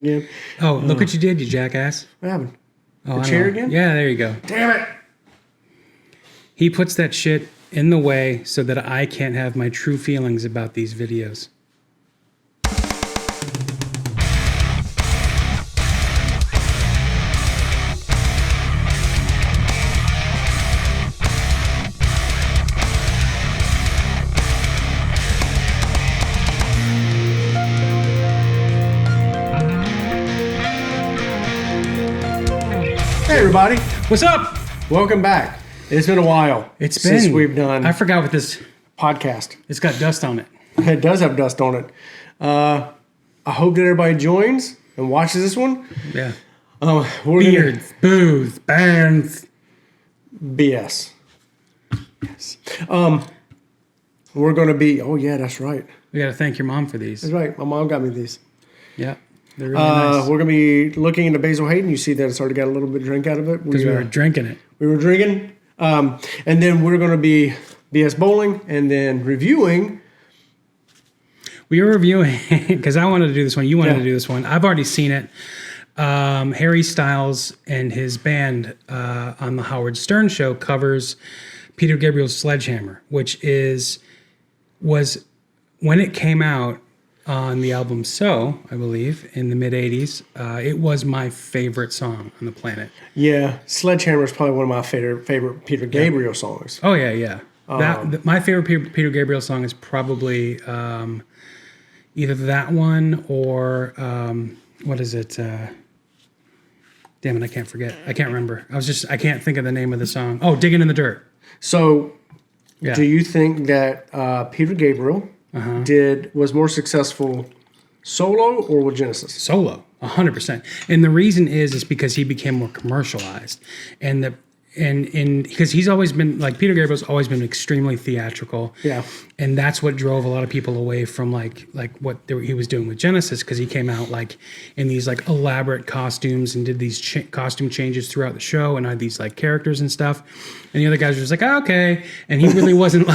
Yeah. Oh, look what you did, you jackass. What happened? Oh, The chair again? Yeah, there you go. Damn it! He puts that shit in the way so that I can't have my true feelings about these videos. Hey, everybody. What's up? Welcome back. It's been a while. Since we've done I forgot what this... podcast. It's got dust on it. It does have dust on it. I hope that everybody joins and watches this one. Yeah. We're Beards, booze, bands. BS. Yes. We're going to be... Oh, yeah, that's right. We got to thank your mom for these. That's right. My mom got me these. Yeah. They're really nice. We're going to be looking into Basil Hayden. You see that it's already got a little bit of drink out of it. Because we were drinking it. We were drinking. And then we're going to be BS bowling and then reviewing. We were reviewing, because I wanted to do this one. You wanted to do this one. I've already seen it. Harry Styles and his band on the Howard Stern show covers Peter Gabriel's Sledgehammer, which was when it came out on the album So, I believe, in the mid-'80s. It was my favorite song on the planet. Yeah, Sledgehammer is probably one of my favorite Peter Gabriel songs. Oh, yeah. My favorite Peter Gabriel song is probably either that one or, what is it? Damn it, I can't forget. I can't remember. I can't think of the name of the song. Oh, Digging in the Dirt. So, do you think that Peter Gabriel was more successful solo or with Genesis? Solo, 100%. And the reason is because he became more commercialized, and because he's always been like Peter Gabriel's always been extremely theatrical. Yeah, and that's what drove a lot of people away from like what he was doing with Genesis, because he came out like in these like elaborate costumes and did these costume changes throughout the show and had these like characters and stuff. And the other guys were just like, oh, okay, and he really wasn't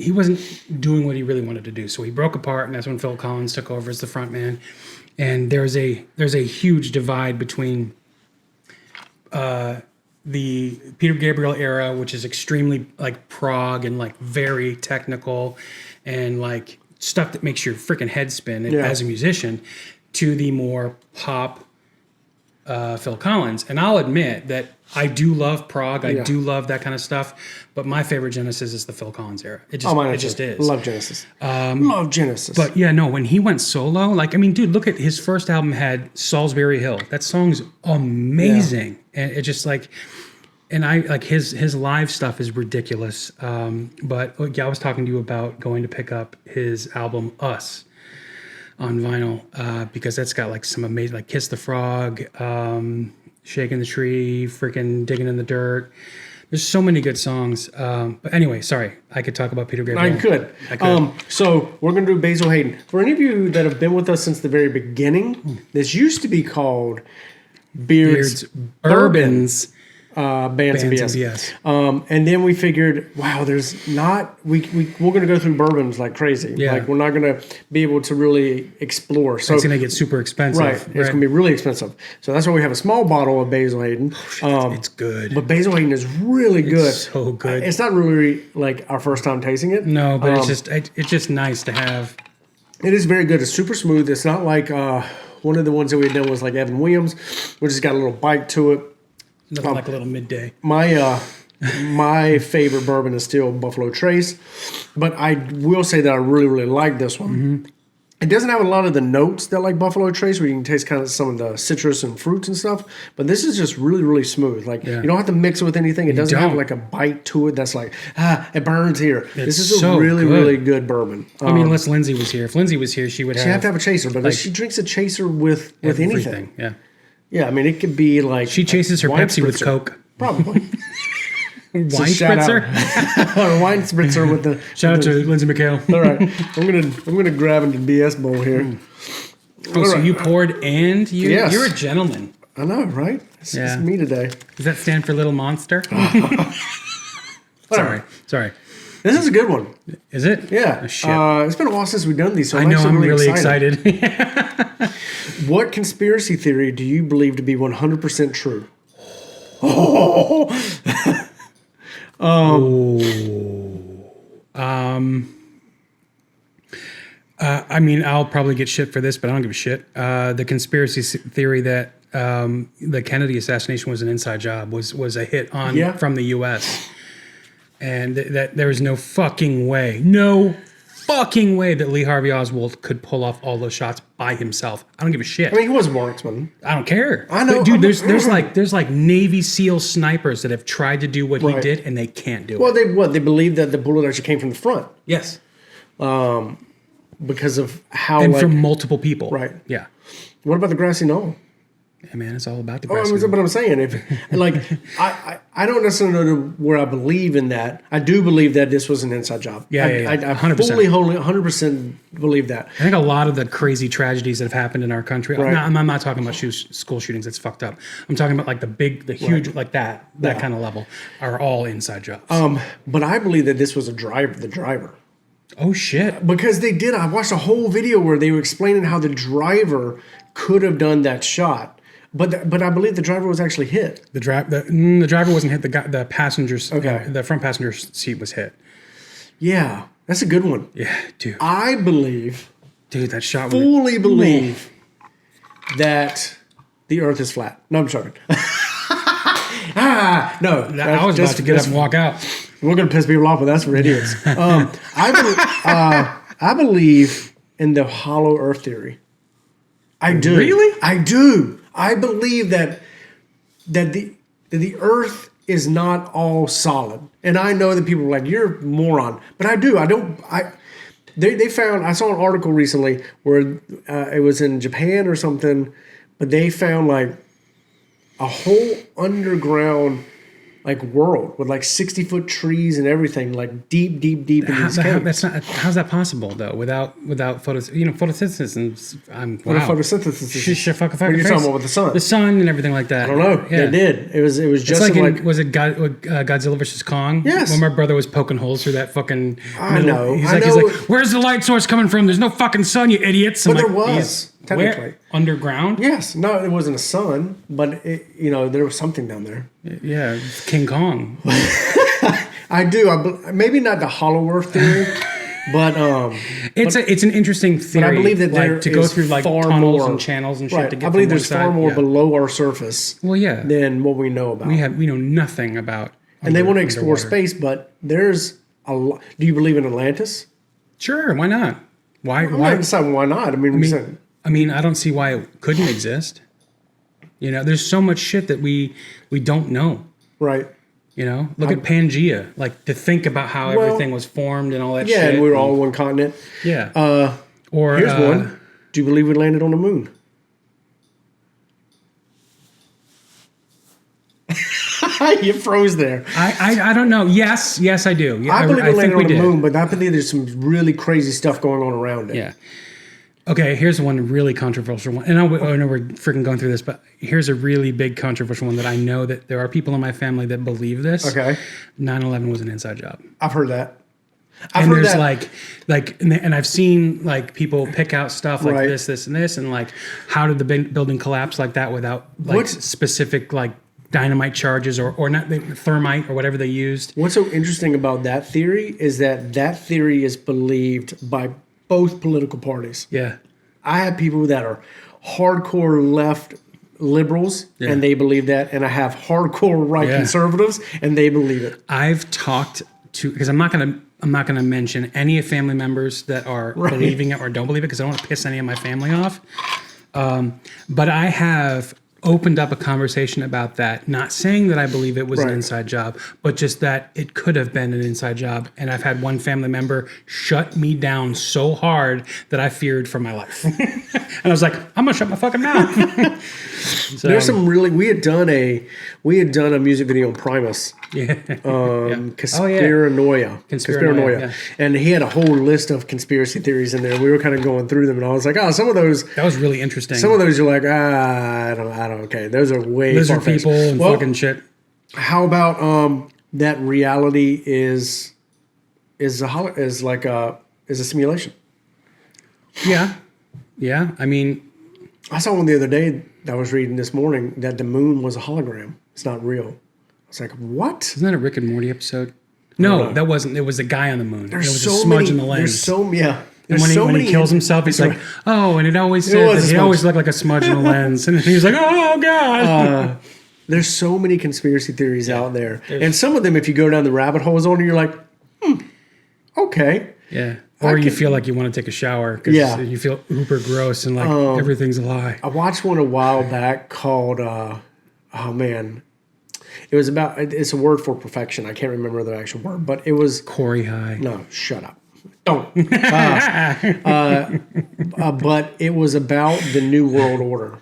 he wasn't doing what he really wanted to do. So he broke apart, and that's when Phil Collins took over as the front man. And there's a huge divide between the Peter Gabriel era, which is extremely like prog and like very technical and like stuff that makes your freaking head spin as a musician, to the more pop Phil Collins. And I'll admit that I do love prog. I do love that kind of stuff. But my favorite Genesis is the Phil Collins era. It just is. Love Genesis. Love Genesis. But yeah, no, when he went solo, like, I mean, dude, look at his first album had Salisbury Hill. That song's amazing. Yeah. And it just like, and I like his live stuff is ridiculous. But I was talking to you about going to pick up his album Us on vinyl, because that's got like some amazing, like Kiss the Frog, Shaking the Tree, freaking Digging in the Dirt. There's so many good songs. But anyway, sorry, I could talk about Peter Gabriel. I could. So we're going to do Basil Hayden. For any of you that have been with us since the very beginning, this used to be called Beards Bourbons. Bands and BS. And then we figured, wow, there's not, we're going to go through bourbons like crazy. Yeah. Like, we're not going to be able to really explore. So it's going to get super expensive. Right. It's going to be really expensive. So that's why we have a small bottle of Basil Hayden. It's good. But Basil Hayden is really good. It's so good. It's not really like our first time tasting it. No, but it's just nice to have. It is very good. It's super smooth. It's not like one of the ones that we had done was like Evan Williams, which has got a little bite to it. Nothing like a little midday. My favorite bourbon is still Buffalo Trace, but I will say that I really, really like this one. Mm-hmm. It doesn't have a lot of the notes that like Buffalo Trace, where you can taste kind of some of the citrus and fruits and stuff, but this is just really, really smooth. Like, you don't have to mix it with anything. It doesn't have like a bite to it that's like, it burns here. This is a really, really good bourbon. I mean, unless Lindsay was here. If Lindsay was here, she'd have to have a chaser, but like, she drinks a chaser with anything. Yeah. Yeah, I mean, it could be like... She chases her Pepsi with Coke. Probably. Wine spritzer? Or wine spritzer with the... Shout out to Lindsay McHale. All right. I'm gonna grab into BS bowl here. Oh, so you poured and you... Yes. You're a gentleman. I know, right? It's me today. Does that stand for Little Monster? Sorry. This This is a good one. Is it? Yeah. Oh, shit. It's been a while since we've done these, so I know. I'm really excited. excited. What conspiracy theory do you believe to be 100% true? Oh. I mean, I'll probably get shit for this, but I don't give a shit. The conspiracy theory that the Kennedy assassination was an inside job was a hit on from the U.S. And that there was no fucking way that Lee Harvey Oswald could pull off all those shots by himself. I don't give a shit. I mean, he was a marksman. I don't care. I know, but dude. There's like Navy SEAL snipers that have tried to do what he did and they can't do Well, it. they believe that the bullet actually came from the front. Yes. Because of how And from multiple people. Right. Yeah. What about the grassy knoll? Yeah, man, it's all about the Oh, but I'm saying, if like, I don't necessarily know where I believe in that. I do believe that this was an inside job. Yeah, I 100%. 100% believe that. I think a lot of the crazy tragedies that have happened in our country. Right. I'm not talking about school shootings. That's fucked up. I'm talking about like the huge, like that kind of level are all inside jobs. But I believe that this was the driver. Oh shit! Because they did. I watched a whole video where they were explaining how the driver could have done that shot. But I believe the driver was actually hit. The driver wasn't hit. The passengers. Okay. The front passenger seat was hit. Yeah, that's a good one. Yeah, dude. I believe. Dude, that shot. Fully believe that the Earth is flat. No, I'm joking. No. I was about to get up and walk out. We're gonna piss people off, but that's for idiots. I believe in the hollow Earth theory. I do. Really? I do. I believe that the Earth is not all solid, and I know that people are like, "You're a moron," but I do. They found. I saw an article recently where it was in Japan or something, but they found like a whole underground like world with like 60-foot trees and everything, like deep in these caves. How's that possible though? Without photosynthesis and What photosynthesis is? What are you talking about with the sun? The sun and everything like that. I don't know. Yeah. They did. It was just it's like was it Godzilla versus Kong? Yes. When my brother was poking holes through that fucking. I know. He's like, where's the light source coming from? There's no fucking sun, you idiots. But there was technically where? Underground. Yes. No, it wasn't a sun, but there was something down there. Yeah, King Kong. I do. Maybe not the hollow Earth theory, but it's an interesting theory. But I believe that there to go through like tunnels and channels and shit. Right. To get I believe from there's one far side. more below our surface. Well, yeah. Than what we know about. We know nothing about. And they want to explore space, but there's a lot. Do you believe in Atlantis? Sure. Why not? Why? I'm not deciding why not. I mean, I don't see why it couldn't exist. There's so much shit that we don't know. Right. Look at Pangea. Like to think about how everything was formed and all that shit. Yeah, and we were all one continent. Yeah. Here's one. Do you believe we landed on the moon? You froze there. I don't know. Yes, I do. Yeah, I believe we landed on the did. moon, but I believe there's some really crazy stuff going on around it. Yeah. Okay, here's one really controversial one. And I know we're freaking going through this, but here's a really big controversial one that I know that there are people in my family that believe this. Okay. 9/11 was an inside job. I've heard that. And I've seen like people pick out stuff like this, and this, and like how did the building collapse like that without like specific like dynamite charges or not thermite or whatever they used. What's so interesting about that theory is that theory is believed by both political parties. Yeah. I have people that are hardcore left liberals and they believe that, and I have hardcore right conservatives and they believe it. I've talked to, because I'm not gonna mention any family members that are believing it or don't believe it because I don't want to piss any of my family off. But I have opened up a conversation about that, not saying that I believe it was an inside job, but just that it could have been an inside job. And I've had one family member shut me down so hard that I feared for my life. And I was like, I'm gonna shut my fucking mouth. So, there's some really, we had done a music video on Primus. Conspiranoia. Conspiranoia. And he had a whole list of conspiracy theories in there. We were kind of going through them, and I was like, some of those. That was really interesting. Some of those you're like, I don't. Okay, those are way lizard people and fucking shit. How about that reality is is a simulation. Yeah. Yeah. I mean, I saw one the other day that I was reading this morning that the moon was a hologram. It's not real. I was like, what? isn't that a Rick and Morty episode? No, that wasn't. It was a guy on the moon. There was a smudge in the lens. And when he kills himself, he's like, oh, and it always said that he always looked like a smudge in the lens. And he was like, oh, God. There's so many conspiracy theories out there. And some of them, if you go down the rabbit holes on, you're like, okay. Yeah. Or you feel like you want to take a shower because you feel uber gross and like everything's a lie. I watched one a while back called, it was about, it's a word for perfection. I can't remember the actual word, but it was. Corey High. No, shut up. Don't. But it was about the New World Order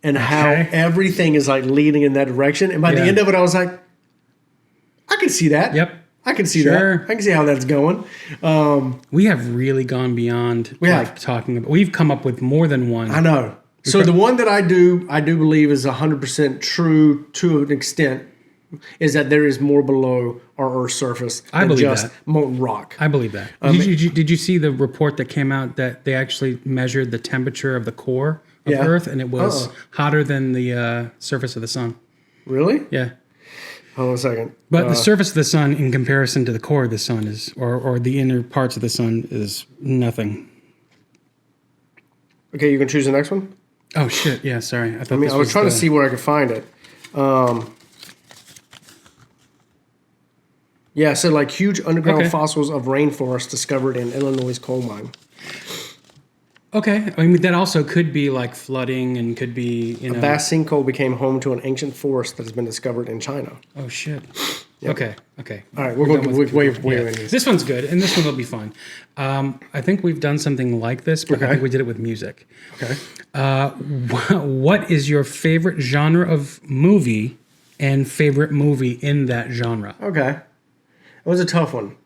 and how everything is like leading in that direction. And by the end of it, I was like, I can see that. Yep. I can see that. I can see how that's going. We have really gone beyond talking about. We've come up with more than one. I know. So the one that I do believe is 100% true to an extent, is that there is more below our Earth's surface than just molten rock. I believe that. Did you see the report that came out that they actually measured the temperature of the core of Earth, and it was hotter than the surface of the sun? Really? Yeah. Hold on a second. But the surface of the sun in comparison to the core of the sun is, or the inner parts of the sun is nothing. Okay, you can choose the next one? Oh, shit. Yeah, sorry. I was trying to see where I could find it. Yeah, so like huge underground fossils of rainforest discovered in Illinois coal mine. Okay. I mean, that also could be like flooding and could be, A vast sinkhole became home to an ancient forest that has been discovered in China. Oh, shit. Yep. Okay. All right, we're going way in these. This one's good, and this one will be fun. I think we've done something like this, but I think we did it with music. Okay. What is your favorite genre of movie and favorite movie in that genre? Okay. That was a tough one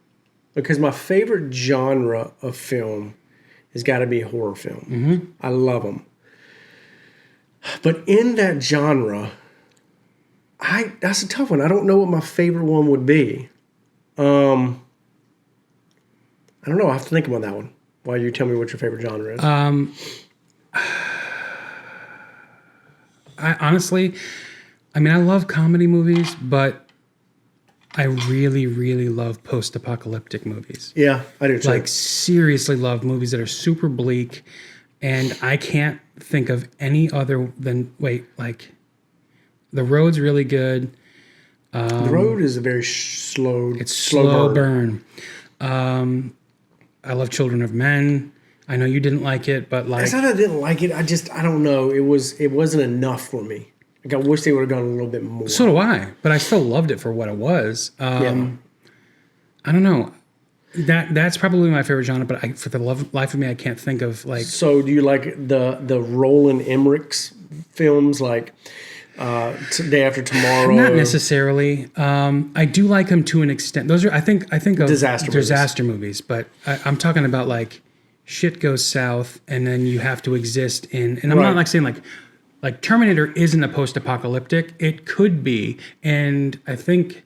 because my favorite genre of film has got to be horror film. Mm-hmm. I love them. But in that genre, that's a tough one. I don't know what my favorite one would be. I don't know. I have to think about that one while you tell me what your favorite genre is. I love comedy movies, but I really, really love post-apocalyptic movies. Yeah, I do too. Like, seriously love movies that are super bleak, and I can't think of any other than, The Road's really good. The Road is a very slow burn. I love Children of Men. I know you didn't like it, but like... It's not that I didn't like it. I don't know. It wasn't enough for me. Like, I wish they would have gone a little bit more. So do I, but I still loved it for what it was. I don't know. That's probably my favorite genre, but for the life of me, I can't think of like... So do you like the Roland Emmerich's films, like Day After Tomorrow? Not necessarily. I do like them to an extent. Those are, I think of disaster movies, but I'm talking about like shit goes south and then you have to exist in... And I'm not like saying like Terminator isn't a post-apocalyptic. It could be. And I think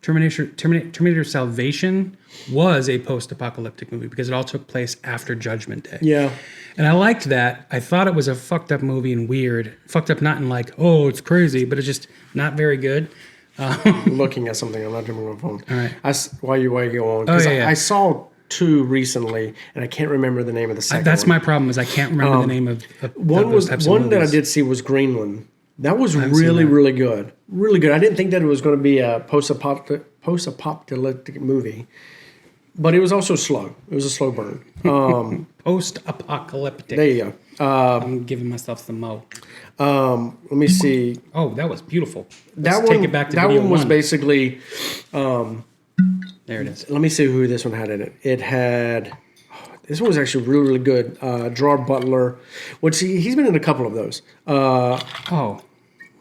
Terminator Salvation was a post-apocalyptic movie because it all took place after Judgment Day. Yeah. And I liked that. I thought it was a fucked up movie and weird. Fucked up not in like, oh, it's crazy, but it's just not very good. I'm looking at something. I'm not doing my phone. All right. While you go on. Because I saw two recently, and I can't remember the name of the second That's one. my problem is I can't remember the name of those types of movies. One that I did see was Greenland. That was really good. Really good. I didn't think that it was going to be a post-apocalyptic movie, but it was also slow. It was a slow burn. Post-apocalyptic. There you go. I'm giving myself some mo. Let me see. Oh, that was beautiful. Take it back to that one was basically... there it is. Let me see who this one had in it. It had... This one was actually really, really good. Gerard Butler, which he's been in a couple of those.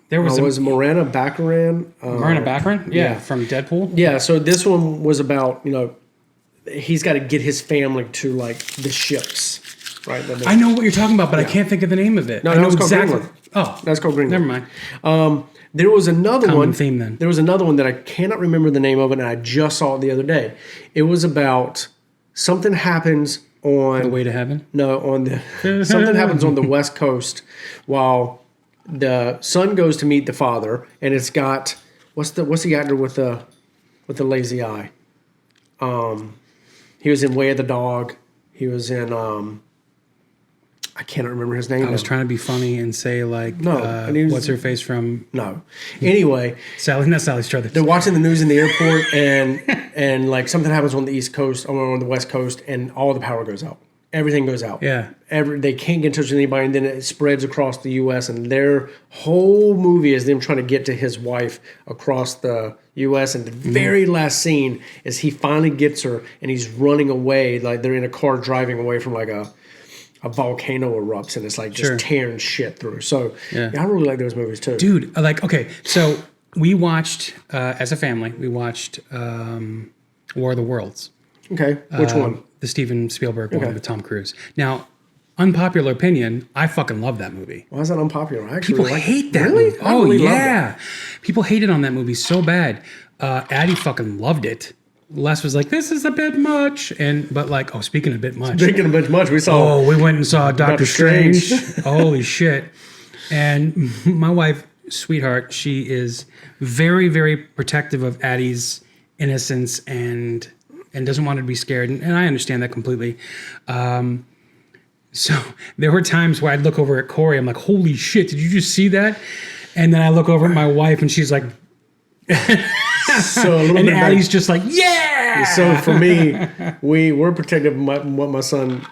There was Morena Baccarin. Morena Baccarin? Yeah, from Deadpool? Yeah, so this one was about, he's got to get his family to, like, the ships. right? I know what you're talking about, but I can't think of the name of it. No, I know it's called exactly. Greenland. Oh, That's called Greenland. never mind. There was another Common one. theme then. There was another one that I cannot remember the name of it, and I just saw it the other day. It was about something happens on The Way to Heaven. No, on the something happens on the West Coast while the son goes to meet the father, and it's got what's the actor with the lazy eye? He was in Way of the Dog. He was in I cannot remember his name. I was trying to be funny and say like, No, and he was- what's her face from No. Anyway, not Sally Struthers. they're watching the news in the airport, and like something happens on the East Coast or on the West Coast, and all the power goes out. Everything goes out. Yeah. They can't get in touch with anybody, and then it spreads across the U.S. And their whole movie is them trying to get to his wife across the U.S. And the very last scene is he finally gets her, and he's running away. Like they're in a car driving away from like a volcano erupts, and it's like just tearing shit through. So yeah, I really like those movies too. Dude, like, okay, so we watched, as a family, we watched War of the Worlds. Okay, which one? The Steven Spielberg one with Tom Cruise. Now, unpopular opinion, I fucking love that movie. Why is that unpopular? I actually People like hate that Really? movie. I Oh, really loved yeah. People hated on that movie so bad. Addie fucking loved it. Les was like, this is a bit much. But like, oh, speaking of a bit much. Speaking of a bit much, we saw. Oh, we went and saw Doctor Strange. Strange. Holy shit. And my wife, sweetheart, she is very, very protective of Addie's innocence and doesn't want her to be scared. And I understand that completely. So there were times where I'd look over at Corey. I'm like, holy shit, did you just see that? And then I look over at my wife and she's like, So a little and bit back- Addie's just like, yeah. So for me, we're protective of what my son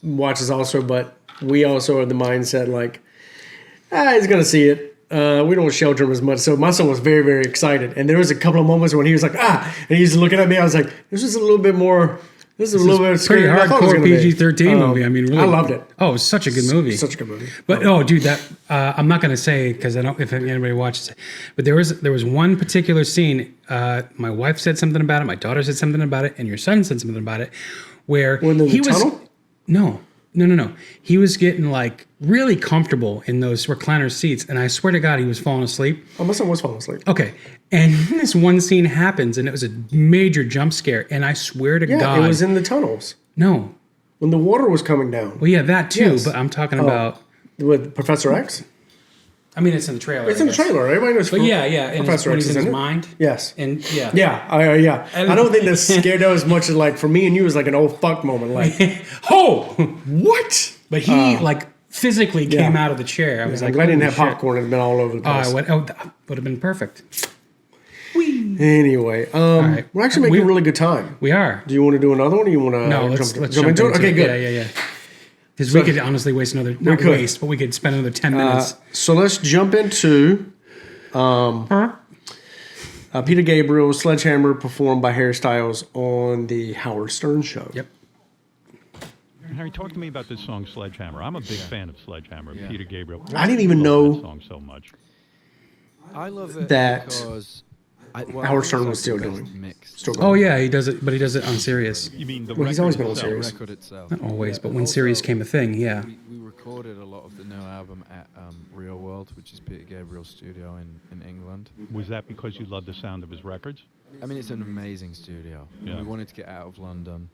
watches also, but we also are the mindset like, he's gonna see it. We don't shelter him as much. So my son was very, very excited, and there was a couple of moments when he was like, and he's looking at me. I was like, this is a little bit more. This is a little bit pretty scary than I thought it was hardcore gonna be. PG-13 movie. I mean, really, I loved it. Oh, it's such a good movie. Such a good movie. But dude, that I'm not gonna say because I don't if anybody watches it. But there was one particular scene. My wife said something about it. My daughter said something about it, and your son said something about it, where When in the he was tunnel? no. He was getting like really comfortable in those recliner seats, and I swear to God, he was falling asleep. Oh, my son was falling asleep. Okay, and this one scene happens, and it was a major jump scare, and I swear to Yeah, God, it was in the tunnels no. when the water was coming down Well, yeah, that too. Yes. But I'm talking about. with Professor X. I mean, it's in the trailer. It's I in the guess. trailer. Everybody knows. But yeah, and Professor when X he's is in his in it. mind. Yes. And yeah. Yeah. I don't think that's scared out as much as like for me and you is like an old fuck moment. Like, Oh! what? But he like physically came out of the chair. I was I'm like, glad I didn't holy have shit. popcorn. It'd been all over the place. That would have been perfect. Anyway, right. we're actually making a really good time. We are. Do you want to do another one, or you want to? No, let's jump into it. Okay, good. Yeah. Because we could honestly waste another, not could. waste, but we could spend another 10 minutes. So let's jump into Peter Gabriel's Sledgehammer performed by Harry Styles on the Howard Stern Show. Yep. Harry, talk to me about this song, Sledgehammer. I'm a big fan of Sledgehammer, Peter Gabriel. I didn't even love know that song so much. I love it that because Howard Stern was still doing. mixed. Still Oh, going. yeah, he does it, but he does it on Sirius. You mean the Well, he's record always been on itself? Sirius. record itself. Not always, but Yeah, when also, Sirius came a thing, yeah. We recorded a lot of the new album at Real World, which is Peter Gabriel's studio in England. Was that because you love the sound of his records? I mean, it's an amazing studio. Yeah. We wanted to get out of London,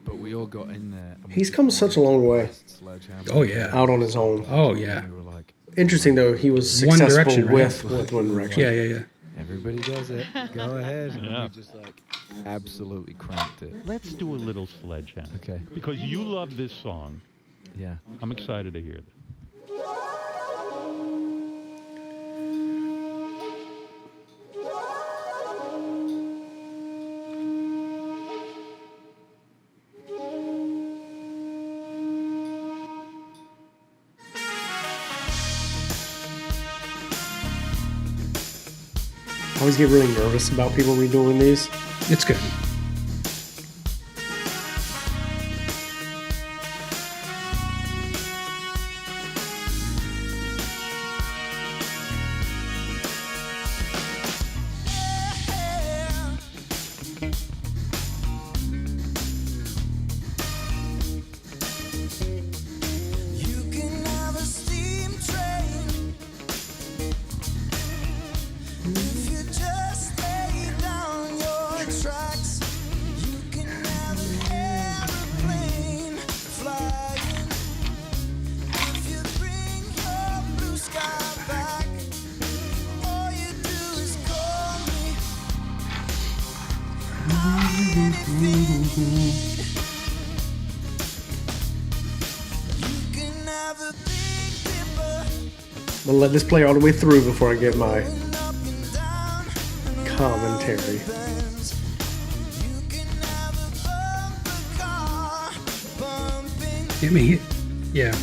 but we all got in there. And we He's just come such a wanted long the way. best Sledgehammer. Oh, yeah. Out on his own. Oh, yeah. And we were like, Interesting though, he was One successful Direction, right? with One Direction. Yeah. everybody does it. Go ahead. And Yeah. we just like absolutely cranked it. Let's do a little Sledgehammer. Okay. Because you love this song. Yeah. I'm excited to hear this. I always get really nervous about people redoing these. It's good. I'm gonna let this play all the way through before I get my commentary. Get me. Yeah.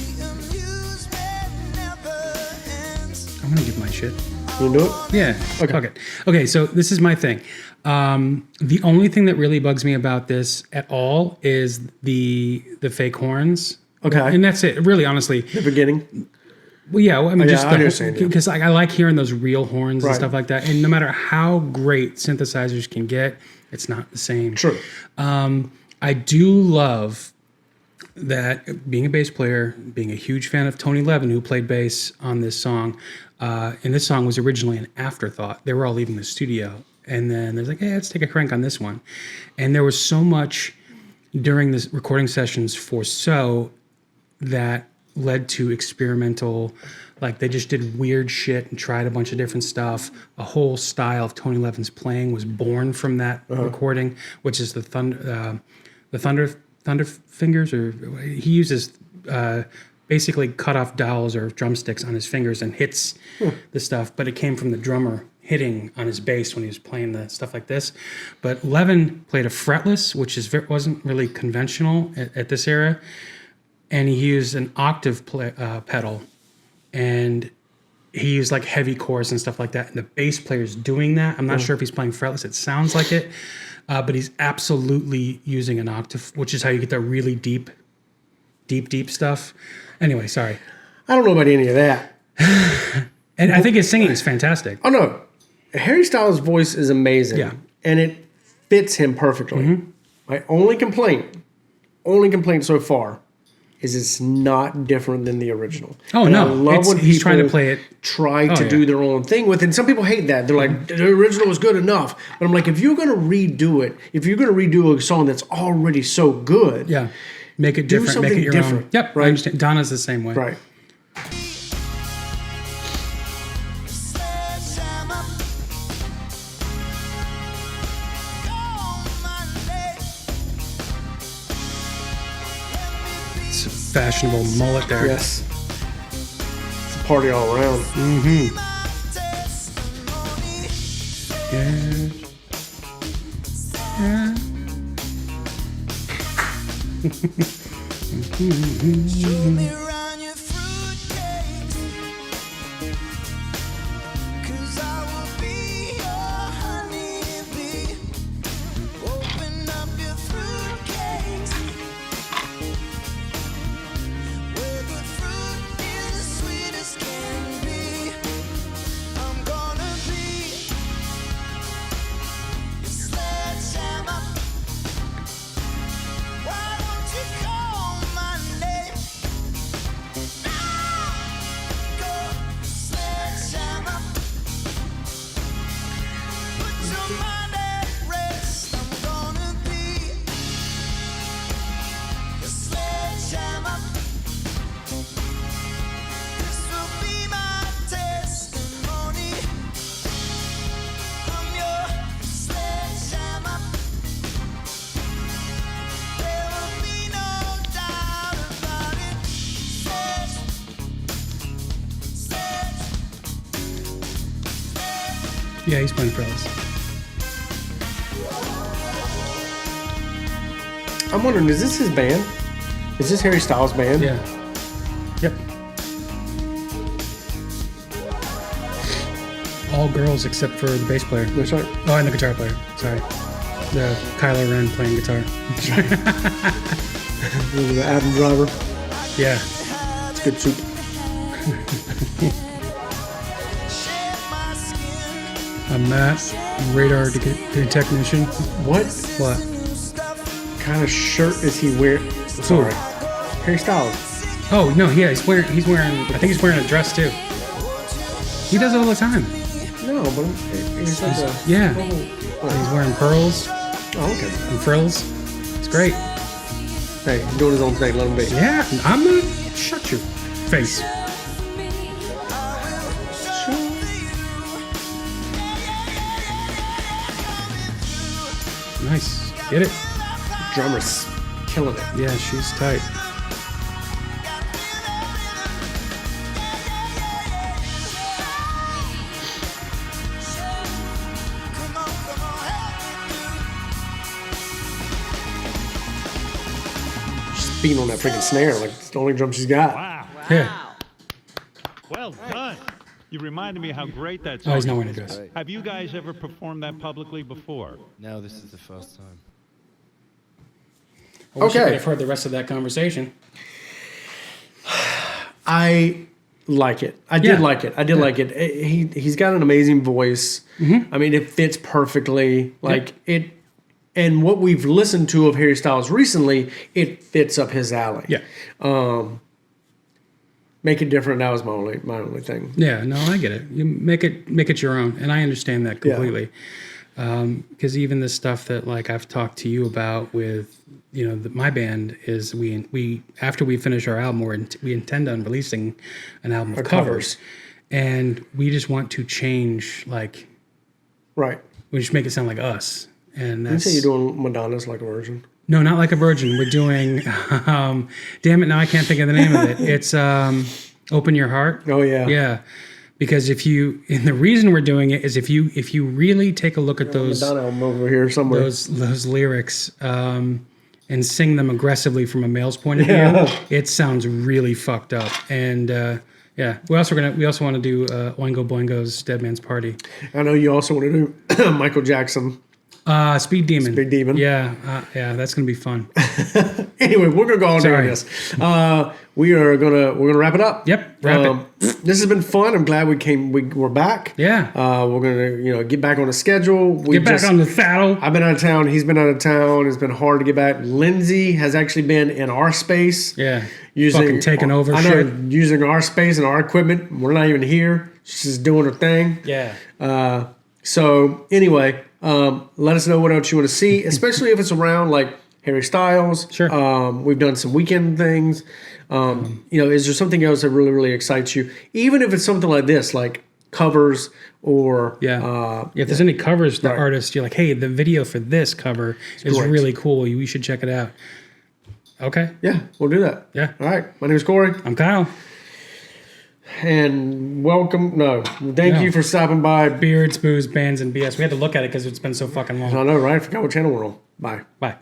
I'm gonna give my shit. You can do it? Yeah. Okay. Fuck it. Okay, so this is my thing. The only thing that really bugs me about this at all is the fake horns. Okay. And that's it. Really, honestly. The beginning? Well, yeah. I mean, yeah, just I understand, yeah. because I like hearing those real horns and Right. stuff like that. And no matter how great synthesizers can get, it's not the same. True. I do love that being a bass player, being a huge fan of Tony Levin, who played bass on this song. And this song was originally an afterthought. They were all leaving the studio. And then there's like, hey, let's take a crank on this one. And there was so much during the recording sessions for So that led to experimental, like they just did weird shit and tried a bunch of different stuff. A whole style of Tony Levin's playing was born from that recording, which is the thunder fingers, or he uses basically cut off dowels or drumsticks on his fingers and hits the stuff, but it came from the drummer hitting on his bass when he was playing the stuff like this. But Levin played a fretless, which wasn't really conventional at this era, and he used an octave pedal, and he used like heavy chords and stuff like that. And the bass player's doing that. I'm not sure if he's playing fretless. It sounds like it, but he's absolutely using an octave, which is how you get that really deep stuff. Anyway, sorry. I don't know about any of that. And I think his singing is fantastic. Oh, no. Harry Styles' voice is amazing. Yeah. And it fits him perfectly. My only complaint so far, is it's not different than the original. Oh, and no. I love when He's trying to people play it. try to do their own thing with it. And some people hate that. They're like, the original was good enough. But I'm like, if you're going to redo it, if you're going to redo a song that's already so good. Yeah. Make it different. Make something it your different, own. Yep. right? I understand. Donna's the same way. Right. It's a fashionable mullet there. Yes. It's a party all around. Yeah. Yeah. Yeah, he's playing fretless. I'm wondering, is this his band? Is this Harry Styles' band? Yeah. Yep. All girls except for the bass player. That's right. Oh, and the guitar player. Sorry. The Kylo Ren playing guitar. The Adam Driver. Yeah. It's good soup. I'm Matt, radar technician. What What? kind of shirt is he wearing? Sorry. Harry Styles. Oh no, yeah, he's wearing. I think he's wearing a dress too. He does it all the time. No, but it's like a... Yeah. Oh, He's wearing pearls okay. and frills. It's great. Hey, he's doing his own thing. Let him be. Yeah, I'm gonna shut your face. Nice. Get it? drummer's killing it. Yeah, she's tight. She's beating on that freaking snare like it's the only drum she's got. Wow. Yeah. Well done. You reminded me how great that song Oh, he's not is. wearing a dress. Have you guys ever performed that publicly before? No, this is the first time. I wish you Okay. could have heard the rest of that conversation. I like it. I did Yeah. like it. I did like it. He's got an amazing voice. I mean, it fits perfectly. Like it, and what we've listened to of Harry Styles recently, it fits up his alley. Yeah. Make it different. That was my only thing. Yeah, no, I get it. You make it your own, and I understand that completely. Because even the stuff that like I've talked to you about with my band is we after we finish our album we intend on releasing an album of covers, and we just want to change like Right. we just make it sound like us, and You that's say you're doing Madonna's like a virgin. no, not like a virgin. We're doing damn it, now I can't think of the name of it. It's Open Your Heart. Oh yeah. Yeah, because and the reason we're doing it is if you really take a look at those Madonna album over here somewhere. those lyrics and sing them aggressively from a male's point of view, it sounds really fucked up. And yeah, we also want to do Oingo Boingo's Dead Man's Party. I know you also want to do Michael Jackson. Speed Demon. Speed Demon. Yeah, that's gonna be fun. Anyway, we're gonna go on doing this. We're gonna wrap it up. Yep, wrap it. This has been fun. I'm glad we're back. Yeah. We're gonna get back on the schedule. Get back on the saddle. I've been out of town. He's been out of town. It's been hard to get back. Lindsay has actually been in our space. Yeah. Fucking taking over shit. Using our space and our equipment. We're not even here. She's just doing her thing. Yeah. So anyway, let us know what else you want to see, especially if it's around like Harry Styles. Sure. We've done some weekend things. Is there something else that really, really excites you? Even if it's something like this, like covers or if there's any covers, the artist, you're like, hey, the video for this cover is great. really cool. You should check it out. Okay. Yeah, we'll do that. Yeah. All right. My name is Corey. I'm Kyle. And welcome. Thank you for stopping by. Beards, Booze, Bands, and BS. We had to look at it because it's been so fucking long. I know, right? I forgot what channel we're on. Bye. Bye.